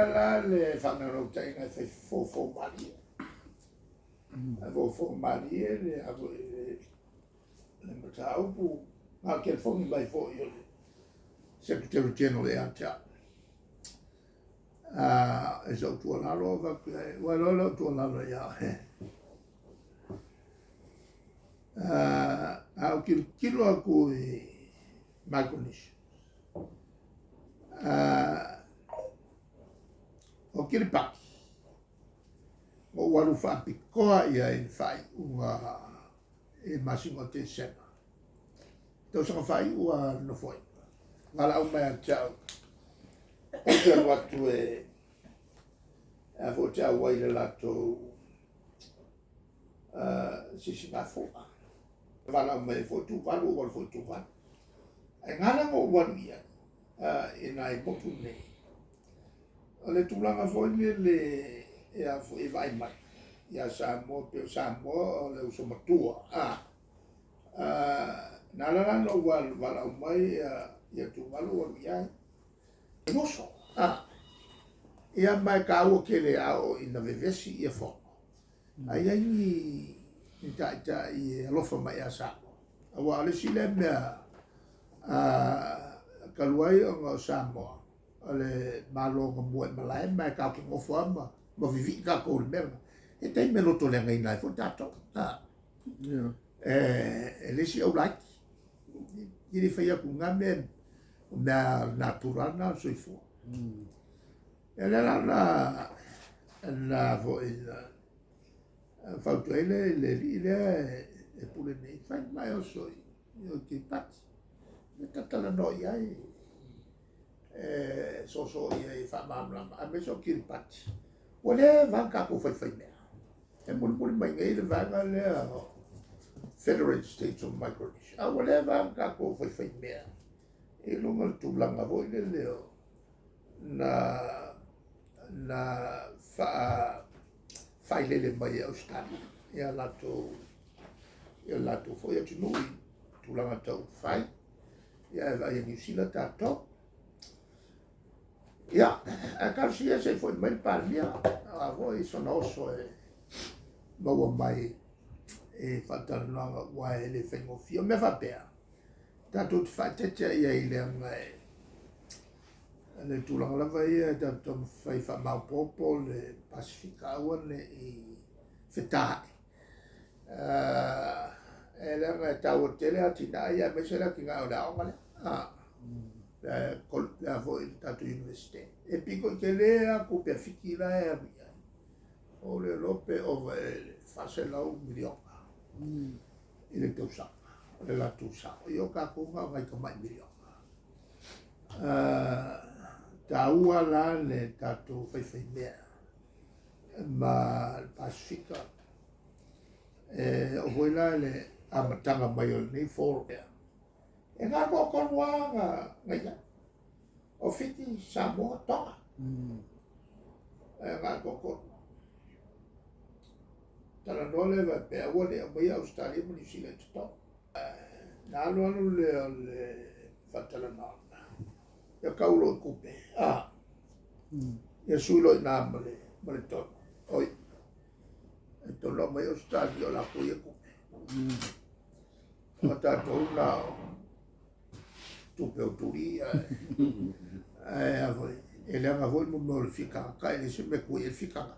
la le whanaro tainga whai fōfō mari. Fōfō mari le ago le mataupu. Ngā kia whongi mai fō i o le Secretary General e ata. E so tuanalo vakuai. Walolo tuanalo ia. Au kilo aku i Micronesia. O Kiripati. O waru whaapikoa ia i whai ua e masingo te sena. Tau sanga whai ua no foi. Ngala au mai a tau. O te alu atu e a fo te au waile lato sisi ngā fōa. Wala mai fo tu walu o fo tu walu. E ngana mo walu ia. E nai motu nei. O le tūlanga fo le e a fo e vai mai. Ia Samoa, peo Samoa o le uso matua. Nalala no wala mai ia tu walu walu ia. E moso. Ia mai ka ua kele ao ina vevesi ia fo. Ai ai ni ta i alofa mai a Samoa. Awa ale sile mea kaluai o ngā Samoa. Ale malo ngā mua malai mai ka ki ngofo ama. Ma vivi ka kouri mea. E tei me loto le ngai nai fo tato. E lesi au laiki. Iri whaia ku ngā mea na natural na soifo. E lera na fo i whautuele le li lea e pule nei. Whai mai o soi. Io ki pati. Me tatala no iai. So iai whamamlama. A me so ki pati. O le vanka ko whai mea. E muli mai ngai le vanga lea Federated States of Micronesia. A o le vanka ko whai mea. E lunga tūlanga voi le leo. Na whai lele mai Australia. Ia lato foi atu nui tūlanga tau whai. Ia e New Zealand tātou. Ia, a karusia se foi mai palmia. A voi sona oso e maua mai e whataranoanga ua e le whaingofia. Me whapea. Tātou te whaitetea ia i lea ngai. Le tūlanga lava ia tātou whai whamaupopo le Pasifika aua le i whetahe. E lea ngai tau o tele atina ia me se lea ki ngā o le aonga le. Le voi tātou universite. E piko ke lea ko pia whiki la e avia. O le lope o le whaselau milionga. I le tausanga. O le latu sao. I o ka kunga ngai ka mai milionga. Ta ua la le tātou whaiwhai mea. Ma Pasifika. O hoi la le amatanga mai o nei fōro mea. E ngā kua konua ngai ia. O whiti Samoa tonga. E ngā kua konua. Tana nole vai pēa ua le mai Australia mo New Zealand tonga. Nā anu le whatala nāna. Ia kaulo i kupe. Ia suilo i nā male tono. Oi. E tono mai Australia o lako ia kupe. O tātou nā tupe o turi. E leanga voi mo le whikanga. E le se me kui e whikanga.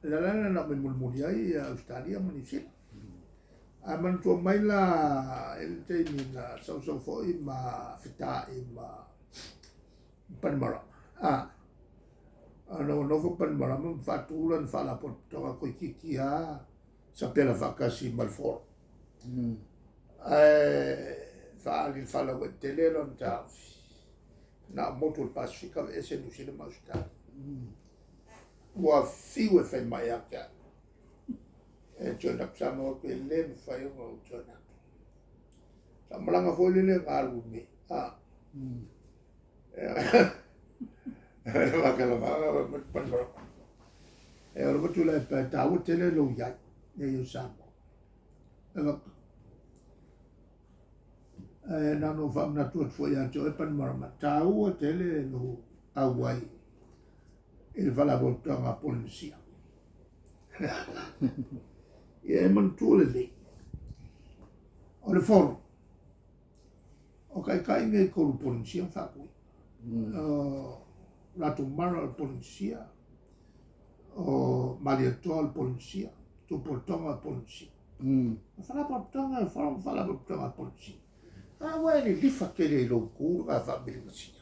Lalana na me mulmuri ai Australia mo New Zealand. A mantua mai la ele te ni na sau foi ma fitai ma Panmara. No fo Panmara mo fatulan fala por toka ko kikia sa pela vakasi malfor. Fala o tele lon ta na moto Pasifika ese no sile mausta. Wa fiwe fe mai aka. E tōna psama o pe le mwhai o ngau tōna. Sa malanga fōi le ngāru me. E wakala mga wa panmara. E ora watu lai pa tāu tele lo iai. E iu sāmo. nano whamnatua tfoi ato e Panorama. Tā ua tele no awai e le whalawotanga polisia. Ia e mantua le lei. O le whono. O kai ngai kolu polisia whakui. Rato mara o polisia. O mariatoa o polisia. Tupotonga o polisia. Whalapotonga e whalapotonga o polisia. Awa ele lifa kele lo kura whabirimisia.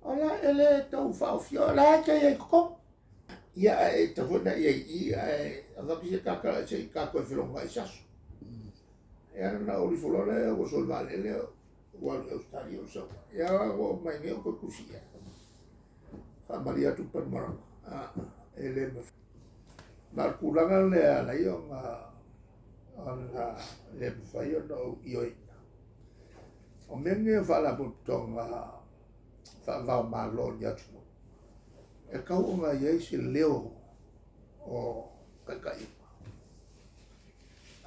Ola ele tau whaofia. Ola e koko. Ia e tawona i avapisia kaka se kako e whelonga i sasu. E ana na oli folore o solvale le o Australia o sa. Ia o mai ne o kusia. Fa Maria tu Panorama. Ele markulanga le ala yo nga le faio no ioi. O menge fala putonga fa va malo ya tu. E kau nga ye si leo o kakai.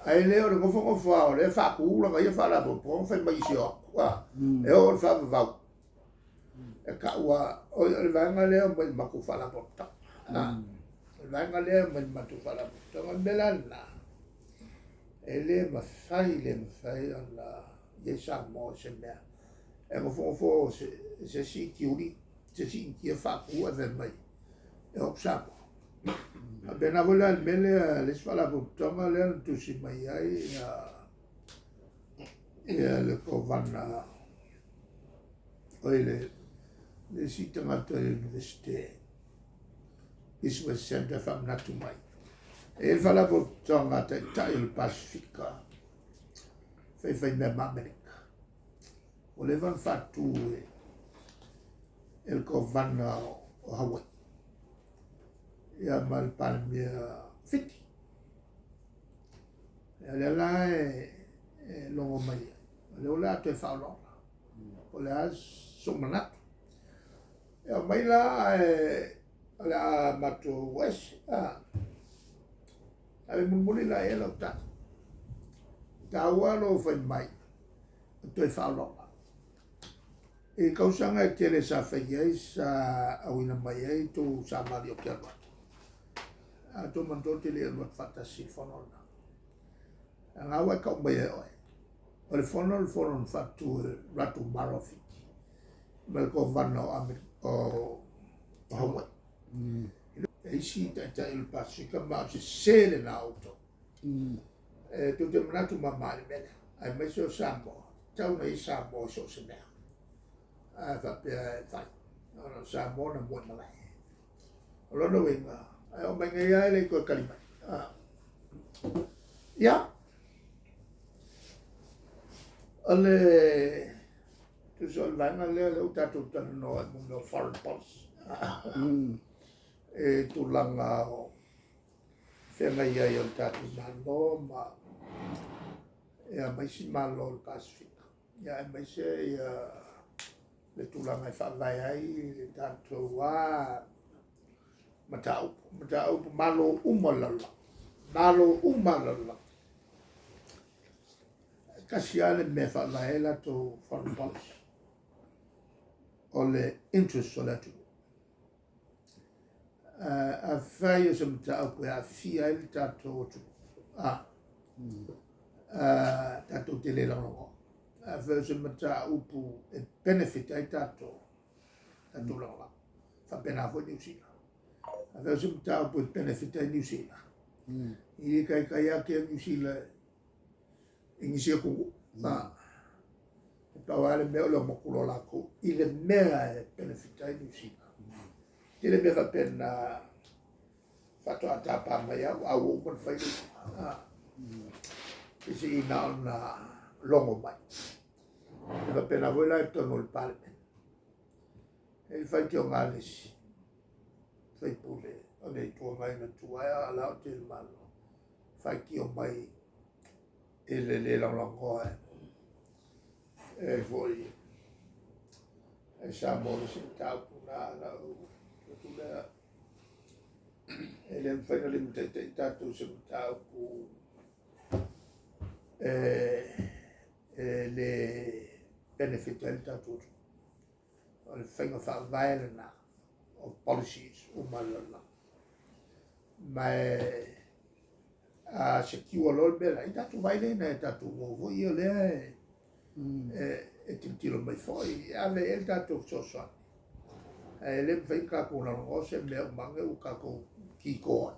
Ai leo de ngofo fa le fa ku la ga fa la po fa mai si o. Wa e o fa va. E ka wa o le va nga leo mai maku fa la po ta. Le nga leo mai maku fa la po ta belana. Ele mafai ala ye sa mo se me. E ngofo se si kiuri se si ki fa ku ave mai. E o sa. Bena vola mele le fala tonga le tu si mai ai le covana le si tamato l'université Business Center from Natumai e fala tonga ta il Pacifica fai me America volevano fatto il covana o Hawaii ia mal palmia fiti. Ia la e longo mai. Le ola te falo. Ola somanat. Ia mai la la mato west. Ave mumuli la e ta. Tawa lo fai mai. Te falo. E kausanga e tele sa fai sa awina mai e tu sa mario kialwa. To mandote le lo fatta si fonona. Nga wa ka mai oi. O le fono fattu ratu marofiti. Mal ko vanno o Hawaii. E si ta il Pacifica ma si sele na auto. Tu te manato mamma bene. Ai messo sambo. Tau nei sambo so se me. Fa pe fai. No sambo na mo na. Lo wenga. O mai ngai le ko kalima. Ya. Ale tu sol vanga le utatu tan no foreign policy. E tu langa o fenga ia yo tatu mano ma e mai si malo il Pacific. Ya mai se le tu langa fa vai ai le tanto wa matau malo umalala kasiale me fa la ela to foreign policy o le interest o le tu a fai se matau pe a fia il tato tu tato tele la no a fai se matau pu e benefit ai tato la fa pena fo di uscita. Aveva sempre poi benefit in New Zealand. I kai ake New Zealand inisia ku tawale me lo mokulo la ko ile mera benefit in New Zealand. Ile me va pena fatto a tapa ma ya a woman fai isi na longo mai. Va pena vola e tono il palme. E il fai tio ngalesi. Fai pule, ane tua mai na tua ala o te malo. Fai ki o mai e le langoa e voi e sa mo se tau puna la o tula e le fai na le tatu se tau pu le benefit el tātou. O le whainga whaavaele nā, o policies, o malala. Mai a secure lol bela, i tātou vaile na e tātou ngō, i o lea e tintilo mai foi, ave el tātou sosoan. E le mwhaika kōna ngose mea mange u kako ki koa.